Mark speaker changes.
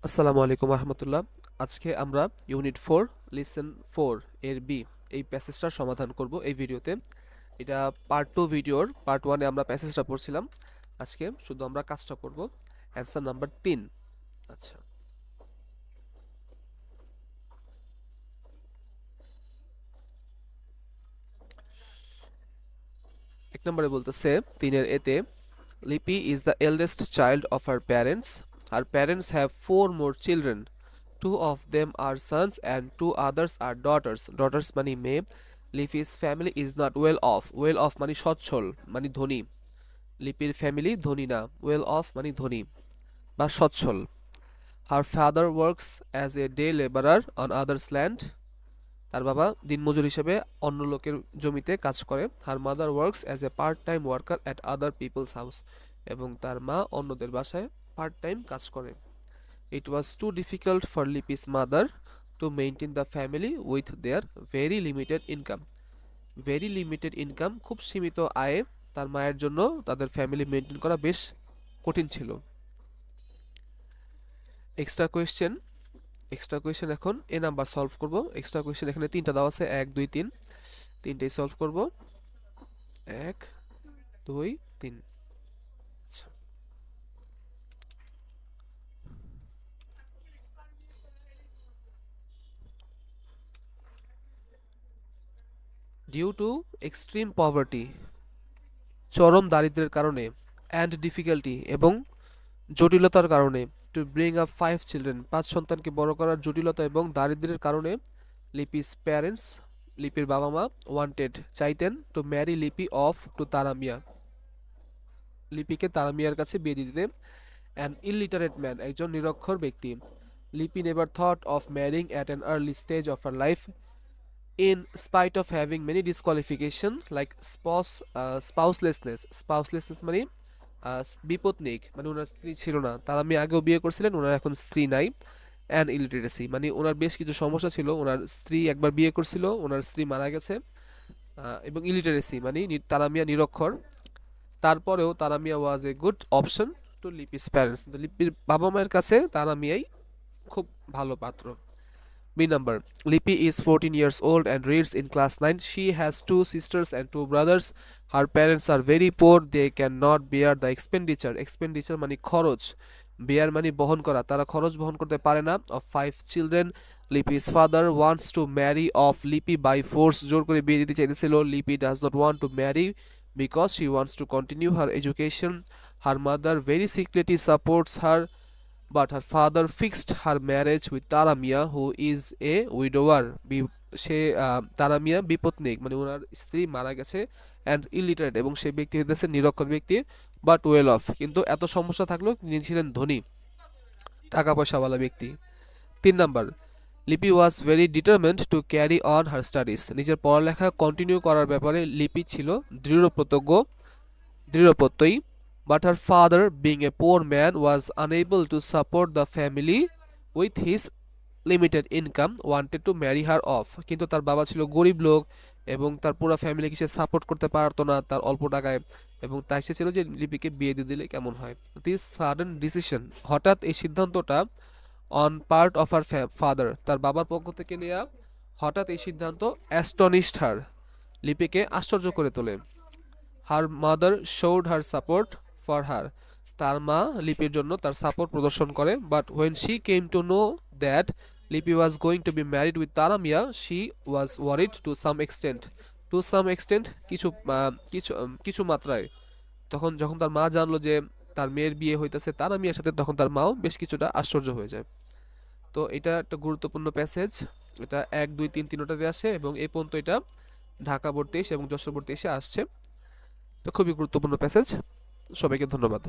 Speaker 1: আসসালামু আলাইকুম রহমতুল্লাহ। আজকে আমরা ইউনিট 4 লিসেন 4 এর বি এই প্যাসেজটার সমাধান করব এই ভিডিওতে। এটা পার্ট 2 ভিডিওর পার্ট 1 এ আমরা প্যাসেজটা পড়ছিলাম। আজকে শুধু আমরা কাজটা করব। Answer number 3। আচ্ছা, এক নম্বরে বলতেছে 3 এর এতে, লিপি is the eldest child of her parents. Her parents have 4 more children. Two of them are sons and two others are daughters. Daughters মানে মেয়ে। লিপি's family is not well off. Well off মানে সচ্ছল মানে ধনী। লিপির ফ্যামিলি ধনী না। Well off মানে ধনী বা সচ্ছল। Her father works as a day laborer on others' land. তার বাবা দিনমজুর হিসেবে অন্য লোকের জমিতে কাজ করে। Her mother works as a part-time worker at other people's house. এবং তার মা অন্যদের বাসায় পার্ট টাইম কাজ করে। It was too difficult for Lipi's mother to maintain the family with their very limited income. Very limited income, খুব সীমিত আয়ে তার মায়ের জন্য তাদের ফ্যামিলি মেনটেন করা বেশ কঠিন ছিল। এক্সট্রা কোয়েশ্চেন এখন এ নাম্বার সলভ করব। এক্সট্রা কোয়েশ্চেন এখানে তিনটা দেওয়া আছে, 1 2 3, তিনটেই সলভ করব। 1 2 3। আচ্ছা, ডিউ টু এক্সট্রিম পভার্টি, চরম দারিদ্র্যের কারণে, অ্যান্ড ডিফিকাল্টি এবং জটিলতার কারণে, টু ব্রিং আপ 5 চিলড্রেন, 5 সন্তানকে বড় করার জটিলতা এবং দারিদ্র্যের কারণে, লিপিস প্যারেন্টস, লিপির বাবা মা, ওয়ান্টেড চাইতেন, টু ম্যারি লিপি অফ টু তারামিয়া, লিপিকে তারামিয়ার কাছে বিয়ে দিতে। অ্যান ইলিটারেট ম্যান, একজন নিরক্ষর ব্যক্তি। লিপি never thought of ম্যারিং at an early stage of her life in spite of having many disqualification like spouselessness মানে বিপত্নিক মানে ওনার স্ত্রী ছিল না, তার আমি আগেও বিয়ে করছিলেন, ওনার এখন স্ত্রী নাই। অ্যান্ড ইলিটারেসি মানে ওনার বেশ কিছু সমস্যা ছিল, ওনার স্ত্রী একবার বিয়ে করছিল, ওনার স্ত্রী মারা গেছে। এবং ইলিটারেসি মানে তারামিয়া নিরক্ষর। তারপরেও Taramia was a good option to Lipi's parents, লিপির বাবা মায়ের কাছে তারামিয়াই খুব ভালো পাত্র। B number. Lipi is 14 years old and reads in class 9. She has two sisters and two brothers. Her parents are very poor. They cannot bear the expenditure. Expenditure মানে খরচ, bear মানে বহন করা, তারা খরচ বহন করতে পারে না। Of 5 children, Lipi's father wants to marry off Lipi by force. জোর করে বিয়ে দিতে চাইতেছিল। Lipi does not want to marry because she wants to continue her education. Her mother very secretly supports her, but her father fixed her marriage with Taramia, who is a widower. সে তারামিয়া বিপত্নিক মানে ওনার স্ত্রী মারা গেছে, and illiterate এবং সে ব্যক্তি হইতেছে নিরক্ষর ব্যক্তি, but well of কিন্তু এত সমস্যা থাকলেও তিনি ছিলেন ধনী, টাকা পয়সাওয়ালা ব্যক্তি। 3 number, Lipi was very determined to carry on her studies, নিজের পড়ালেখা কন্টিনিউ করার ব্যাপারে লিপি ছিল দৃঢ়প্রত্যয়ী। But her father, being a poor man, was unable to support the family with his limited income, wanted to marry her off. কিন্তু তার বাবা ছিল গরিব লোক এবং তার পুরো ফ্যামিলিকে সে সাপোর্ট করতে পারতো না তার অল্প টাকায়, এবং তাই সে ছিল যে লিপিকে বিয়ে দিয়ে দিলে কেমন হয়। দিস সাডেন ডিসিশন, হঠাৎ এই সিদ্ধান্তটা, on part of her father, তার বাবার পক্ষ থেকে নেওয়া হঠাৎ এই সিদ্ধান্ত, অ্যাস্টনিশড হার, লিপিকে আশ্চর্য করে তোলে। Her mother showed her support for her, তার মা লিপির জন্য তার সাপোর্ট প্রদর্শন করে। But when she came to know that Lipi was going to be married with Taramia, she was worried to some extent, কিছু মাত্রায়। যখন তার মা জানলো যে তার মেয়ের বিয়ে হইতেছে তারামিয়ার সাথে, তখন তার মাও বেশ কিছুটা আশ্চর্য হয়ে যায়। তো এটা একটা গুরুত্বপূর্ণ প্যাসেজ, এটা 1 2 3 তিনটাতে আসে এবং এই পর্যন্ত এটা ঢাকা বোর্ড 23 এবং যশোর বোর্ড 23 আসছে। এটা খুবই গুরুত্বপূর্ণ প্যাসেজ। সবাইকে ধন্যবাদ।